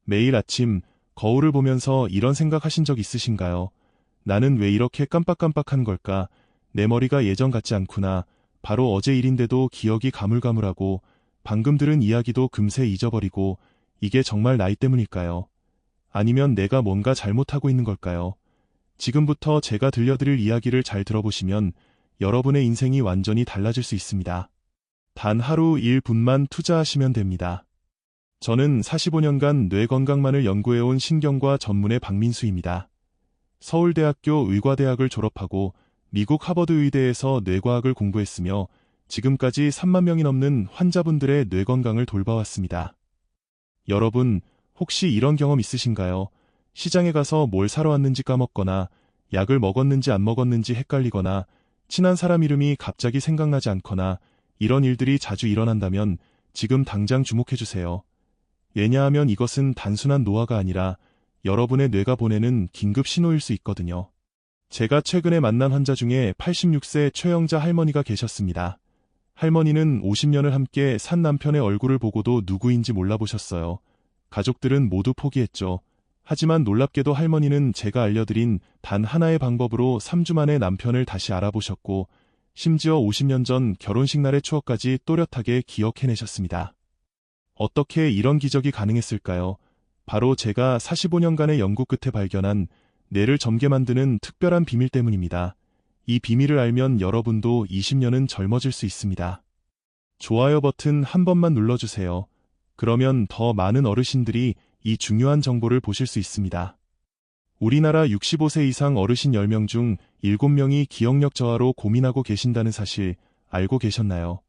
매일 아침 거울을 보면서 이런 생각하신 적 있으신가요? 나는 왜 이렇게 깜빡깜빡한 걸까? 내 머리가 예전 같지 않구나. 바로 어제 일인데도 기억이 가물가물하고 방금 들은 이야기도 금세 잊어버리고 이게 정말 나이 때문일까요? 아니면 내가 뭔가 잘못하고 있는 걸까요? 지금부터 제가 들려드릴 이야기를 잘 들어보시면 여러분의 인생이 완전히 달라질 수 있습니다. 단 하루 1분만 투자하시면 됩니다. 저는 45년간 뇌 건강만을 연구해온 신경과 전문의 박민수입니다. 서울대학교 의과대학을 졸업하고 미국 하버드 의대에서 뇌과학을 공부했으며 지금까지 3만 명이 넘는 환자분들의 뇌 건강을 돌봐왔습니다. 여러분, 혹시 이런 경험 있으신가요? 시장에 가서 뭘 사러 왔는지 까먹거나 약을 먹었는지 안 먹었는지 헷갈리거나 친한 사람 이름이 갑자기 생각나지 않거나 이런 일들이 자주 일어난다면 지금 당장 주목해주세요. 왜냐하면 이것은 단순한 노화가 아니라 여러분의 뇌가 보내는 긴급 신호일 수 있거든요. 제가 최근에 만난 환자 중에 86세 최영자 할머니가 계셨습니다. 할머니는 50년을 함께 산 남편의 얼굴을 보고도 누구인지 몰라보셨어요. 가족들은 모두 포기했죠. 하지만 놀랍게도 할머니는 제가 알려드린 단 하나의 방법으로 3주 만에 남편을 다시 알아보셨고 심지어 50년 전 결혼식 날의 추억까지 또렷하게 기억해내셨습니다. 어떻게 이런 기적이 가능했을까요? 바로 제가 45년간의 연구 끝에 발견한 뇌를 젊게 만드는 특별한 비밀 때문입니다. 이 비밀을 알면 여러분도 20년은 젊어질 수 있습니다. 좋아요 버튼 한 번만 눌러주세요. 그러면 더 많은 어르신들이 이 중요한 정보를 보실 수 있습니다. 우리나라 65세 이상 어르신 10명 중 7명이 기억력 저하로 고민하고 계신다는 사실 알고 계셨나요?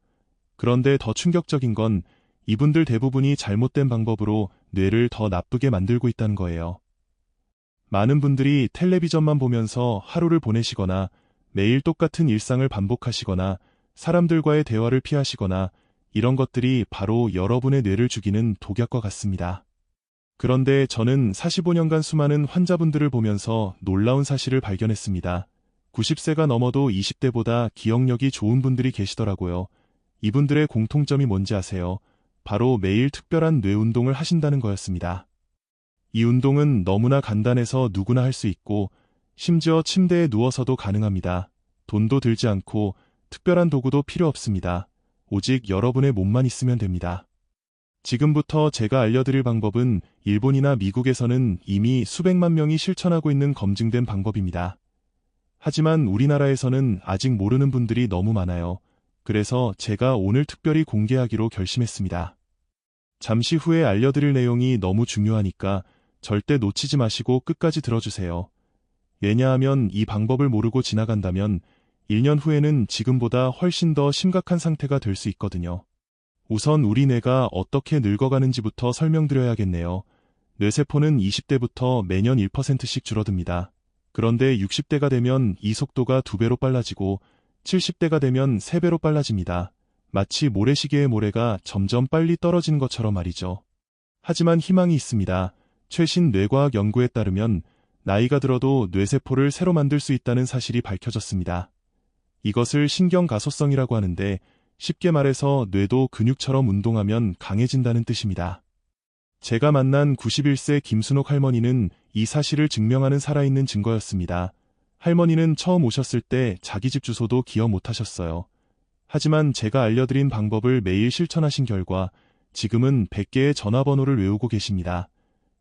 그런데 더 충격적인 건 이분들 대부분이 잘못된 방법으로 뇌를 더 나쁘게 만들고 있다는 거예요. 많은 분들이 텔레비전만 보면서 하루를 보내시거나 매일 똑같은 일상을 반복하시거나 사람들과의 대화를 피하시거나 이런 것들이 바로 여러분의 뇌를 죽이는 독약과 같습니다. 그런데 저는 45년간 수많은 환자분들을 보면서 놀라운 사실을 발견했습니다. 90세가 넘어도 20대보다 기억력이 좋은 분들이 계시더라고요. 이분들의 공통점이 뭔지 아세요? 바로 매일 특별한 뇌 운동을 하신다는 거였습니다. 이 운동은 너무나 간단해서 누구나 할 수 있고 심지어 침대에 누워서도 가능합니다. 돈도 들지 않고 특별한 도구도 필요 없습니다. 오직 여러분의 몸만 있으면 됩니다. 지금부터 제가 알려드릴 방법은 일본이나 미국에서는 이미 수백만 명이 실천하고 있는 검증된 방법입니다. 하지만 우리나라에서는 아직 모르는 분들이 너무 많아요. 그래서 제가 오늘 특별히 공개하기로 결심했습니다. 잠시 후에 알려드릴 내용이 너무 중요하니까 절대 놓치지 마시고 끝까지 들어주세요. 왜냐하면 이 방법을 모르고 지나간다면 1년 후에는 지금보다 훨씬 더 심각한 상태가 될 수 있거든요. 우선 우리 뇌가 어떻게 늙어가는지부터 설명드려야겠네요. 뇌세포는 20대부터 매년 1%씩 줄어듭니다. 그런데 60대가 되면 이 속도가 2배로 빨라지고 70대가 되면 3배로 빨라집니다. 마치 모래시계의 모래가 점점 빨리 떨어지는 것처럼 말이죠. 하지만 희망이 있습니다. 최신 뇌과학 연구에 따르면 나이가 들어도 뇌세포를 새로 만들 수 있다는 사실이 밝혀졌습니다. 이것을 신경가소성이라고 하는데 쉽게 말해서 뇌도 근육처럼 운동하면 강해진다는 뜻입니다. 제가 만난 91세 김순옥 할머니는 이 사실을 증명하는 살아있는 증거였습니다. 할머니는 처음 오셨을 때 자기 집 주소도 기억 못하셨어요. 하지만 제가 알려드린 방법을 매일 실천하신 결과 지금은 100개의 전화번호를 외우고 계십니다.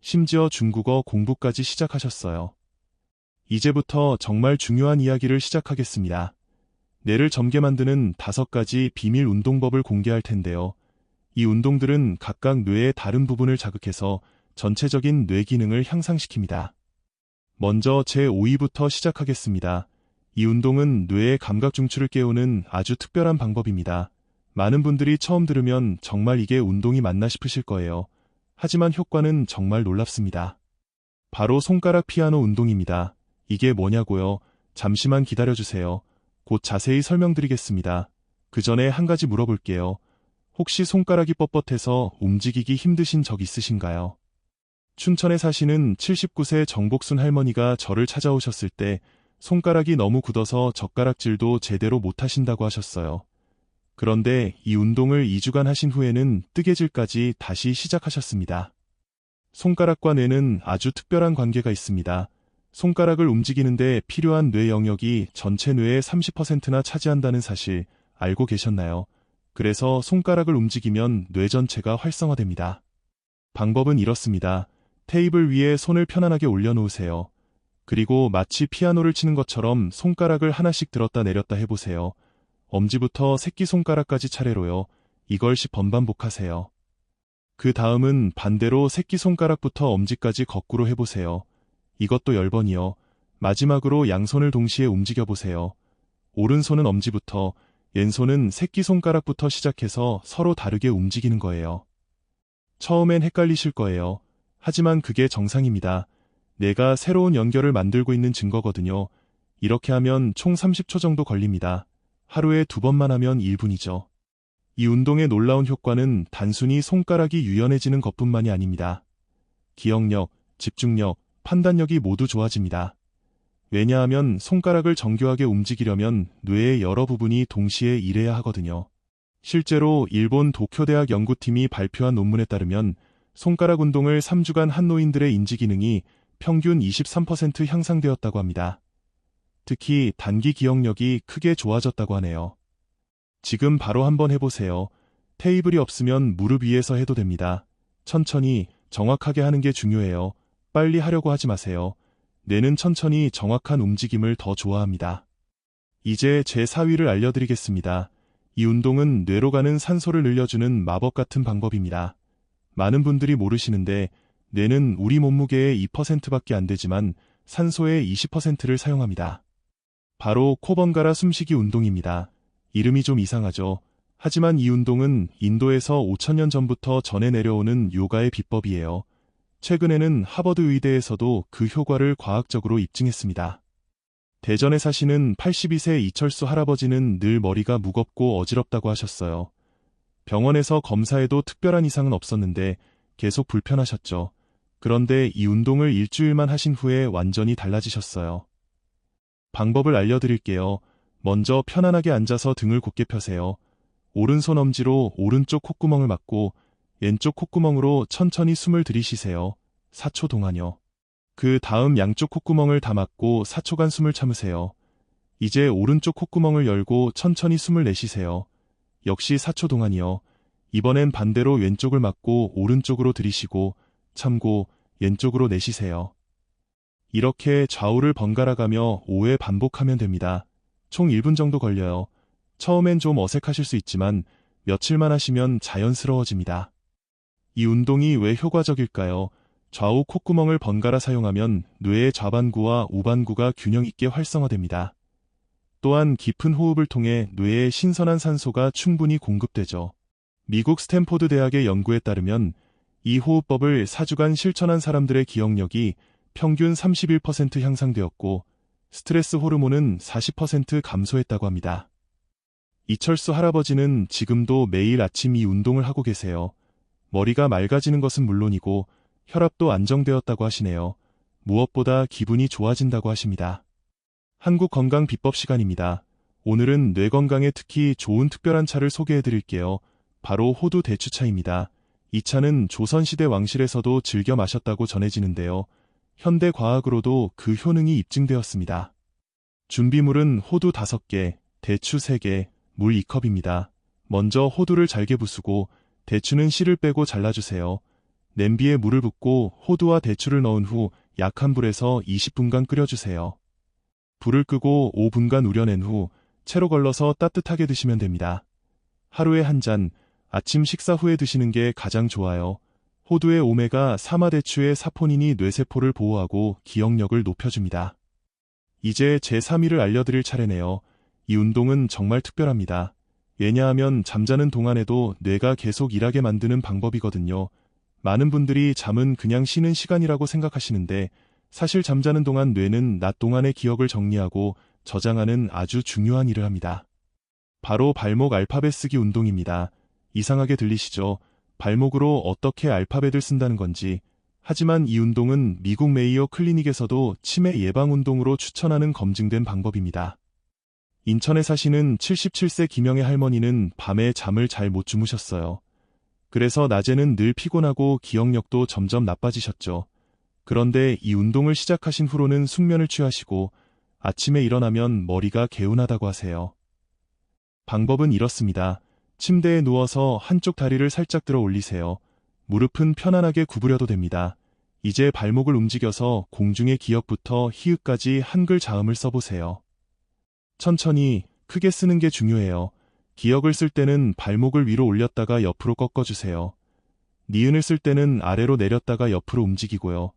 심지어 중국어 공부까지 시작하셨어요. 이제부터 정말 중요한 이야기를 시작하겠습니다. 뇌를 젊게 만드는 5가지 비밀 운동법을 공개할 텐데요. 이 운동들은 각각 뇌의 다른 부분을 자극해서 전체적인 뇌 기능을 향상시킵니다. 먼저 제5위부터 시작하겠습니다. 이 운동은 뇌의 감각 중추를 깨우는 아주 특별한 방법입니다. 많은 분들이 처음 들으면 정말 이게 운동이 맞나 싶으실 거예요. 하지만 효과는 정말 놀랍습니다. 바로 손가락 피아노 운동입니다. 이게 뭐냐고요? 잠시만 기다려주세요. 곧 자세히 설명드리겠습니다. 그 전에 한 가지 물어볼게요. 혹시 손가락이 뻣뻣해서 움직이기 힘드신 적 있으신가요? 춘천에 사시는 79세 정복순 할머니가 저를 찾아오셨을 때 손가락이 너무 굳어서 젓가락질도 제대로 못하신다고 하셨어요. 그런데 이 운동을 2주간 하신 후에는 뜨개질까지 다시 시작하셨습니다. 손가락과 뇌는 아주 특별한 관계가 있습니다. 손가락을 움직이는데 필요한 뇌 영역이 전체 뇌의 30%나 차지한다는 사실 알고 계셨나요? 그래서 손가락을 움직이면 뇌 전체가 활성화됩니다. 방법은 이렇습니다. 테이블 위에 손을 편안하게 올려놓으세요. 그리고 마치 피아노를 치는 것처럼 손가락을 하나씩 들었다 내렸다 해보세요. 엄지부터 새끼손가락까지 차례로요. 이걸 10번 반복하세요. 그 다음은 반대로 새끼손가락부터 엄지까지 거꾸로 해보세요. 이것도 10번이요. 마지막으로 양손을 동시에 움직여보세요. 오른손은 엄지부터, 왼손은 새끼손가락부터 시작해서 서로 다르게 움직이는 거예요. 처음엔 헷갈리실 거예요. 하지만 그게 정상입니다. 내가 새로운 연결을 만들고 있는 증거거든요. 이렇게 하면 총 30초 정도 걸립니다. 하루에 2번만 하면 1분이죠. 이 운동의 놀라운 효과는 단순히 손가락이 유연해지는 것뿐만이 아닙니다. 기억력, 집중력, 판단력이 모두 좋아집니다. 왜냐하면 손가락을 정교하게 움직이려면 뇌의 여러 부분이 동시에 일해야 하거든요. 실제로 일본 도쿄대학 연구팀이 발표한 논문에 따르면 손가락 운동을 3주간 한 노인들의 인지 기능이 평균 23% 향상되었다고 합니다. 특히 단기 기억력이 크게 좋아졌다고 하네요. 지금 바로 한번 해보세요. 테이블이 없으면 무릎 위에서 해도 됩니다. 천천히, 정확하게 하는 게 중요해요. 빨리 하려고 하지 마세요. 뇌는 천천히 정확한 움직임을 더 좋아합니다. 이제 제 4위를 알려드리겠습니다. 이 운동은 뇌로 가는 산소를 늘려주는 마법 같은 방법입니다. 많은 분들이 모르시는데 뇌는 우리 몸무게의 2%밖에 안 되지만 산소의 20%를 사용합니다. 바로 코 번갈아 숨쉬기 운동입니다. 이름이 좀 이상하죠. 하지만 이 운동은 인도에서 5000년 전부터 전해 내려오는 요가의 비법이에요. 최근에는 하버드 의대에서도 그 효과를 과학적으로 입증했습니다. 대전에 사시는 82세 이철수 할아버지는 늘 머리가 무겁고 어지럽다고 하셨어요. 병원에서 검사해도 특별한 이상은 없었는데 계속 불편하셨죠. 그런데 이 운동을 일주일만 하신 후에 완전히 달라지셨어요. 방법을 알려드릴게요. 먼저 편안하게 앉아서 등을 곧게 펴세요. 오른손 엄지로 오른쪽 콧구멍을 막고 왼쪽 콧구멍으로 천천히 숨을 들이쉬세요. 4초 동안요. 그 다음 양쪽 콧구멍을 다 막고 4초간 숨을 참으세요. 이제 오른쪽 콧구멍을 열고 천천히 숨을 내쉬세요. 역시 4초 동안이요. 이번엔 반대로 왼쪽을 막고 오른쪽으로 들이쉬고 참고 왼쪽으로 내쉬세요. 이렇게 좌우를 번갈아 가며 5회 반복하면 됩니다. 총 1분 정도 걸려요. 처음엔 좀 어색하실 수 있지만 며칠만 하시면 자연스러워집니다. 이 운동이 왜 효과적일까요? 좌우 콧구멍을 번갈아 사용하면 뇌의 좌반구와 우반구가 균형 있게 활성화됩니다. 또한 깊은 호흡을 통해 뇌에 신선한 산소가 충분히 공급되죠. 미국 스탠포드 대학의 연구에 따르면 이 호흡법을 4주간 실천한 사람들의 기억력이 평균 31% 향상되었고 스트레스 호르몬은 40% 감소했다고 합니다. 이철수 할아버지는 지금도 매일 아침 이 운동을 하고 계세요. 머리가 맑아지는 것은 물론이고 혈압도 안정되었다고 하시네요. 무엇보다 기분이 좋아진다고 하십니다. 한국 건강 비법 시간입니다. 오늘은 뇌 건강에 특히 좋은 특별한 차를 소개해 드릴게요. 바로 호두 대추차입니다. 이 차는 조선시대 왕실에서도 즐겨 마셨다고 전해지는데요. 현대 과학으로도 그 효능이 입증되었습니다. 준비물은 호두 5개, 대추 3개, 물 2컵입니다. 먼저 호두를 잘게 부수고 대추는 씨를 빼고 잘라주세요. 냄비에 물을 붓고 호두와 대추를 넣은 후 약한 불에서 20분간 끓여주세요. 불을 끄고 5분간 우려낸 후 채로 걸러서 따뜻하게 드시면 됩니다. 하루에 한 잔, 아침 식사 후에 드시는 게 가장 좋아요. 호두의 오메가 사마대추의 사포닌이 뇌세포를 보호하고 기억력을 높여줍니다. 이제 제 3위를 알려드릴 차례네요. 이 운동은 정말 특별합니다. 왜냐하면 잠자는 동안에도 뇌가 계속 일하게 만드는 방법이거든요. 많은 분들이 잠은 그냥 쉬는 시간이라고 생각하시는데 사실 잠자는 동안 뇌는 낮 동안의 기억을 정리하고 저장하는 아주 중요한 일을 합니다. 바로 발목 알파벳 쓰기 운동입니다. 이상하게 들리시죠? 발목으로 어떻게 알파벳을 쓴다는 건지. 하지만 이 운동은 미국 메이어 클리닉에서도 치매 예방 운동으로 추천하는 검증된 방법입니다. 인천에 사시는 77세 김영애 할머니는 밤에 잠을 잘 못 주무셨어요. 그래서 낮에는 늘 피곤하고 기억력도 점점 나빠지셨죠. 그런데 이 운동을 시작하신 후로는 숙면을 취하시고 아침에 일어나면 머리가 개운하다고 하세요. 방법은 이렇습니다. 침대에 누워서 한쪽 다리를 살짝 들어 올리세요. 무릎은 편안하게 구부려도 됩니다. 이제 발목을 움직여서 공중의 기역부터 히읗까지 한글 자음을 써보세요. 천천히, 크게 쓰는 게 중요해요. 기역을 쓸 때는 발목을 위로 올렸다가 옆으로 꺾어주세요. 니은을 쓸 때는 아래로 내렸다가 옆으로 움직이고요.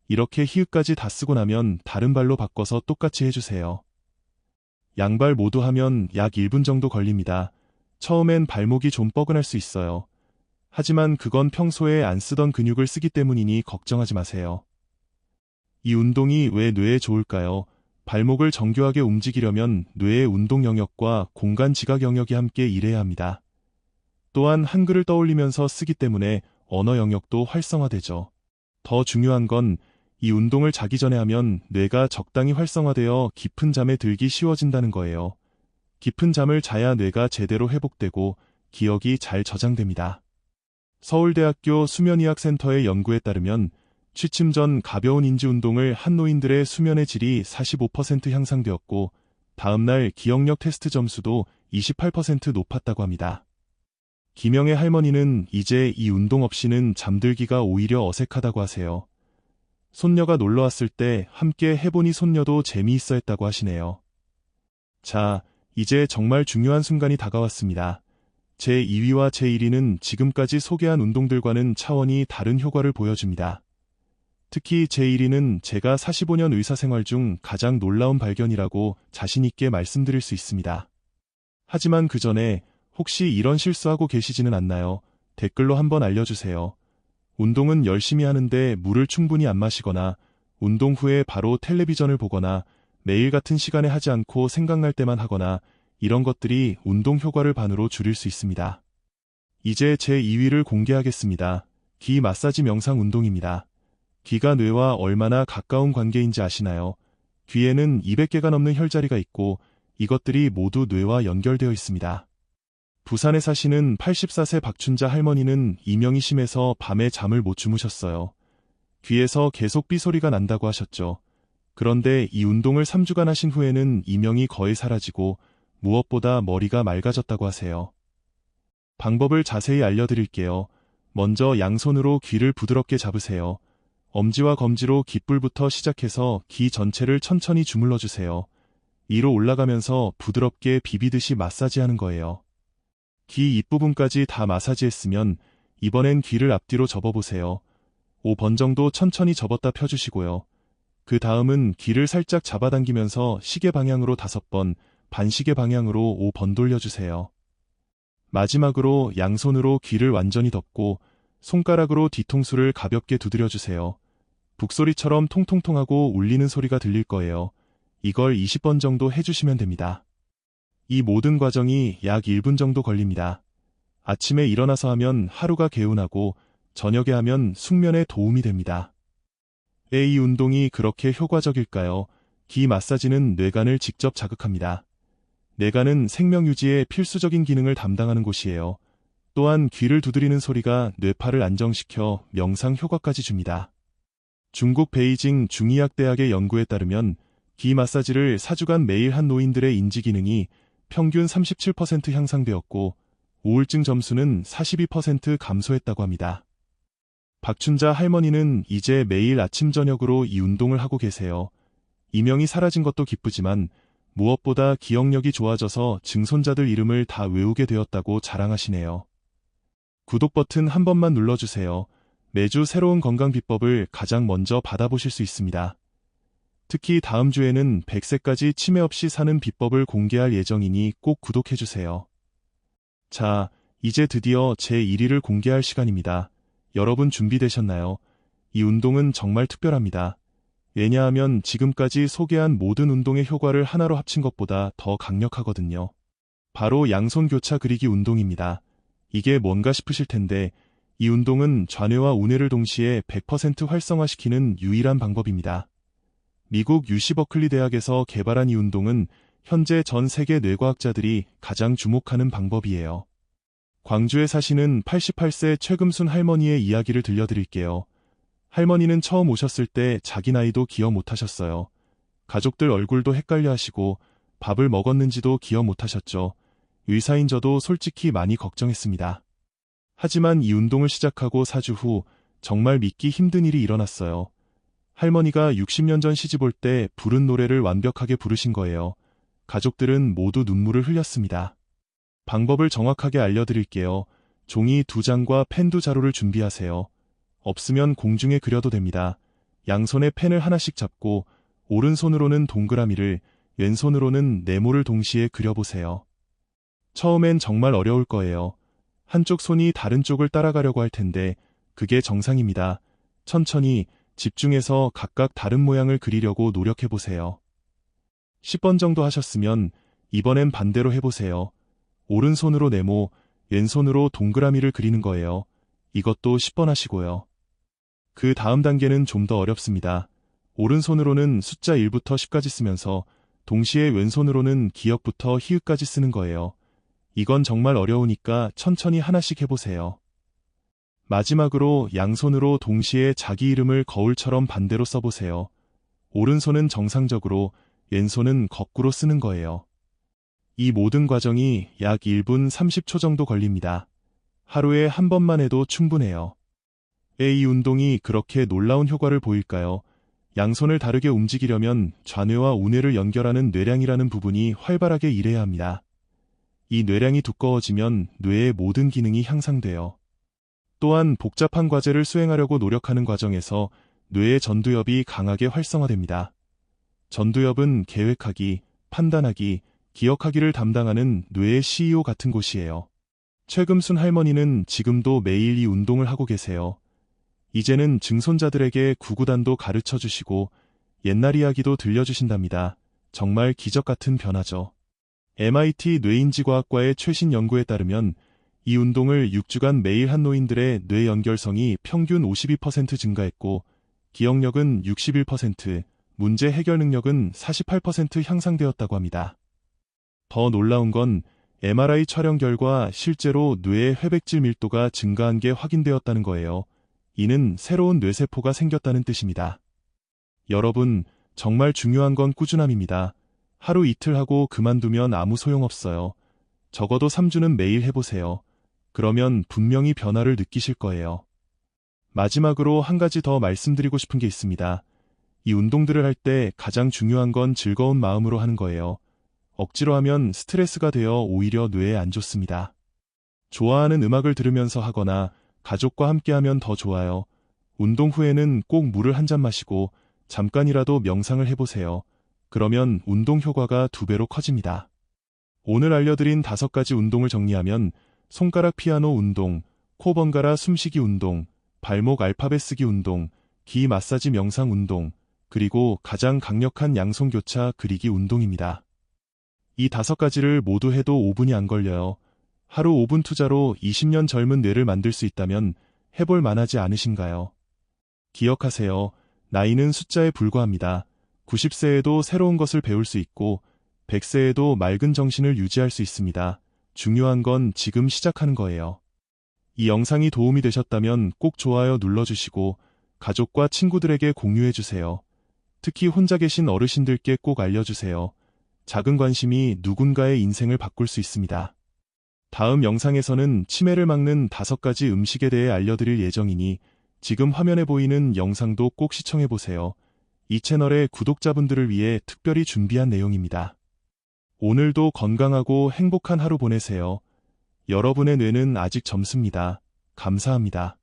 이렇게 히읗까지 다 쓰고 나면 다른 발로 바꿔서 똑같이 해주세요. 양발 모두 하면 약 1분 정도 걸립니다. 처음엔 발목이 좀 뻐근할 수 있어요. 하지만 그건 평소에 안 쓰던 근육을 쓰기 때문이니 걱정하지 마세요. 이 운동이 왜 뇌에 좋을까요? 발목을 정교하게 움직이려면 뇌의 운동 영역과 공간 지각 영역이 함께 일해야 합니다. 또한 한글을 떠올리면서 쓰기 때문에 언어 영역도 활성화되죠. 더 중요한 건 이 운동을 자기 전에 하면 뇌가 적당히 활성화되어 깊은 잠에 들기 쉬워진다는 거예요. 깊은 잠을 자야 뇌가 제대로 회복되고 기억이 잘 저장됩니다. 서울대학교 수면의학센터의 연구에 따르면 취침 전 가벼운 인지 운동을 한 노인들의 수면의 질이 45% 향상되었고 다음날 기억력 테스트 점수도 28% 높았다고 합니다. 김영애 할머니는 이제 이 운동 없이는 잠들기가 오히려 어색하다고 하세요. 손녀가 놀러왔을 때 함께 해보니 손녀도 재미있어 했다고 하시네요. 자, 이제 정말 중요한 순간이 다가왔습니다. 제2위와 제1위는 지금까지 소개한 운동들과는 차원이 다른 효과를 보여줍니다. 특히 제1위는 제가 45년 의사생활 중 가장 놀라운 발견이라고 자신있게 말씀드릴 수 있습니다. 하지만 그 전에 혹시 이런 실수하고 계시지는 않나요? 댓글로 한번 알려주세요. 운동은 열심히 하는데 물을 충분히 안 마시거나 운동 후에 바로 텔레비전을 보거나 매일 같은 시간에 하지 않고 생각날 때만 하거나 이런 것들이 운동 효과를 반으로 줄일 수 있습니다. 이제 제2위를 공개하겠습니다. 귀 마사지 명상 운동입니다. 귀가 뇌와 얼마나 가까운 관계인지 아시나요? 귀에는 200개가 넘는 혈자리가 있고 이것들이 모두 뇌와 연결되어 있습니다. 부산에 사시는 84세 박춘자 할머니는 이명이 심해서 밤에 잠을 못 주무셨어요. 귀에서 계속 삐소리가 난다고 하셨죠. 그런데 이 운동을 3주간 하신 후에는 이명이 거의 사라지고 무엇보다 머리가 맑아졌다고 하세요. 방법을 자세히 알려드릴게요. 먼저 양손으로 귀를 부드럽게 잡으세요. 엄지와 검지로 귓불부터 시작해서 귀 전체를 천천히 주물러주세요. 위로 올라가면서 부드럽게 비비듯이 마사지하는 거예요. 귀 윗부분까지 다 마사지했으면 이번엔 귀를 앞뒤로 접어보세요. 5번 정도 천천히 접었다 펴주시고요. 그 다음은 귀를 살짝 잡아당기면서 시계 방향으로 5번, 반시계 방향으로 5번 돌려주세요. 마지막으로 양손으로 귀를 완전히 덮고 손가락으로 뒤통수를 가볍게 두드려주세요. 북소리처럼 통통통하고 울리는 소리가 들릴 거예요. 이걸 20번 정도 해주시면 됩니다. 이 모든 과정이 약 1분 정도 걸립니다. 아침에 일어나서 하면 하루가 개운하고 저녁에 하면 숙면에 도움이 됩니다. 왜 이 운동이 그렇게 효과적일까요? 귀 마사지는 뇌관을 직접 자극합니다. 뇌관은 생명 유지에 필수적인 기능을 담당하는 곳이에요. 또한 귀를 두드리는 소리가 뇌파를 안정시켜 명상 효과까지 줍니다. 중국 베이징 중의학대학의 연구에 따르면 귀 마사지를 4주간 매일 한 노인들의 인지 기능이 평균 37% 향상되었고 우울증 점수는 42% 감소했다고 합니다. 박춘자 할머니는 이제 매일 아침 저녁으로 이 운동을 하고 계세요. 이명이 사라진 것도 기쁘지만 무엇보다 기억력이 좋아져서 증손자들 이름을 다 외우게 되었다고 자랑하시네요. 구독 버튼 한 번만 눌러주세요. 매주 새로운 건강 비법을 가장 먼저 받아보실 수 있습니다. 특히 다음 주에는 100세까지 치매 없이 사는 비법을 공개할 예정이니 꼭 구독해주세요. 자, 이제 드디어 제 1위를 공개할 시간입니다. 여러분 준비되셨나요? 이 운동은 정말 특별합니다. 왜냐하면 지금까지 소개한 모든 운동의 효과를 하나로 합친 것보다 더 강력하거든요. 바로 양손 교차 그리기 운동입니다. 이게 뭔가 싶으실 텐데 이 운동은 좌뇌와 우뇌를 동시에 100% 활성화시키는 유일한 방법입니다. 미국 UC 버클리 대학에서 개발한 이 운동은 현재 전 세계 뇌과학자들이 가장 주목하는 방법이에요. 광주에 사시는 88세 최금순 할머니의 이야기를 들려드릴게요. 할머니는 처음 오셨을 때 자기 나이도 기억 못하셨어요. 가족들 얼굴도 헷갈려 하시고 밥을 먹었는지도 기억 못하셨죠. 의사인 저도 솔직히 많이 걱정했습니다. 하지만 이 운동을 시작하고 4주 후 정말 믿기 힘든 일이 일어났어요. 할머니가 60년 전 시집올 때 부른 노래를 완벽하게 부르신 거예요. 가족들은 모두 눈물을 흘렸습니다. 방법을 정확하게 알려드릴게요. 종이 2장과 펜 2자루를 준비하세요. 없으면 공중에 그려도 됩니다. 양손에 펜을 하나씩 잡고 오른손으로는 동그라미를, 왼손으로는 네모를 동시에 그려보세요. 처음엔 정말 어려울 거예요. 한쪽 손이 다른 쪽을 따라가려고 할 텐데 그게 정상입니다. 천천히 집중해서 각각 다른 모양을 그리려고 노력해보세요. 10번 정도 하셨으면 이번엔 반대로 해보세요. 오른손으로 네모, 왼손으로 동그라미를 그리는 거예요. 이것도 10번 하시고요. 그 다음 단계는 좀 더 어렵습니다. 오른손으로는 숫자 1부터 10까지 쓰면서 동시에 왼손으로는 기역부터 희읍까지 쓰는 거예요. 이건 정말 어려우니까 천천히 하나씩 해보세요. 마지막으로 양손으로 동시에 자기 이름을 거울처럼 반대로 써보세요. 오른손은 정상적으로, 왼손은 거꾸로 쓰는 거예요. 이 모든 과정이 약 1분 30초 정도 걸립니다. 하루에 한 번만 해도 충분해요. 왜 이 운동이 그렇게 놀라운 효과를 보일까요? 양손을 다르게 움직이려면 좌뇌와 우뇌를 연결하는 뇌량이라는 부분이 활발하게 일해야 합니다. 이 뇌량이 두꺼워지면 뇌의 모든 기능이 향상돼요. 또한 복잡한 과제를 수행하려고 노력하는 과정에서 뇌의 전두엽이 강하게 활성화됩니다. 전두엽은 계획하기, 판단하기, 기억하기를 담당하는 뇌의 CEO 같은 곳이에요. 최금순 할머니는 지금도 매일 이 운동을 하고 계세요. 이제는 증손자들에게 구구단도 가르쳐 주시고 옛날 이야기도 들려주신답니다. 정말 기적 같은 변화죠. MIT 뇌인지과학과의 최신 연구에 따르면 이 운동을 6주간 매일 한 노인들의 뇌 연결성이 평균 52% 증가했고 기억력은 61%, 문제 해결 능력은 48% 향상되었다고 합니다. 더 놀라운 건 MRI 촬영 결과 실제로 뇌의 회백질 밀도가 증가한 게 확인되었다는 거예요. 이는 새로운 뇌세포가 생겼다는 뜻입니다. 여러분, 정말 중요한 건 꾸준함입니다. 하루 이틀 하고 그만두면 아무 소용없어요. 적어도 3주는 매일 해보세요. 그러면 분명히 변화를 느끼실 거예요. 마지막으로 한 가지 더 말씀드리고 싶은 게 있습니다. 이 운동들을 할 때 가장 중요한 건 즐거운 마음으로 하는 거예요. 억지로 하면 스트레스가 되어 오히려 뇌에 안 좋습니다. 좋아하는 음악을 들으면서 하거나 가족과 함께하면 더 좋아요. 운동 후에는 꼭 물을 한 잔 마시고 잠깐이라도 명상을 해보세요. 그러면 운동 효과가 2배로 커집니다. 오늘 알려드린 5가지 운동을 정리하면 손가락 피아노 운동, 코 번갈아 숨쉬기 운동, 발목 알파벳 쓰기 운동, 기 마사지 명상 운동, 그리고 가장 강력한 양손 교차 그리기 운동입니다. 이 5가지를 모두 해도 5분이 안 걸려요. 하루 5분 투자로 20년 젊은 뇌를 만들 수 있다면 해볼 만하지 않으신가요? 기억하세요. 나이는 숫자에 불과합니다. 90세에도 새로운 것을 배울 수 있고 100세에도 맑은 정신을 유지할 수 있습니다. 중요한 건 지금 시작하는 거예요. 이 영상이 도움이 되셨다면 꼭 좋아요 눌러주시고 가족과 친구들에게 공유해주세요. 특히 혼자 계신 어르신들께 꼭 알려주세요. 작은 관심이 누군가의 인생을 바꿀 수 있습니다. 다음 영상에서는 치매를 막는 5가지 음식에 대해 알려드릴 예정이니 지금 화면에 보이는 영상도 꼭 시청해보세요. 이 채널의 구독자분들을 위해 특별히 준비한 내용입니다. 오늘도 건강하고 행복한 하루 보내세요. 여러분의 뇌는 아직 젊습니다. 감사합니다.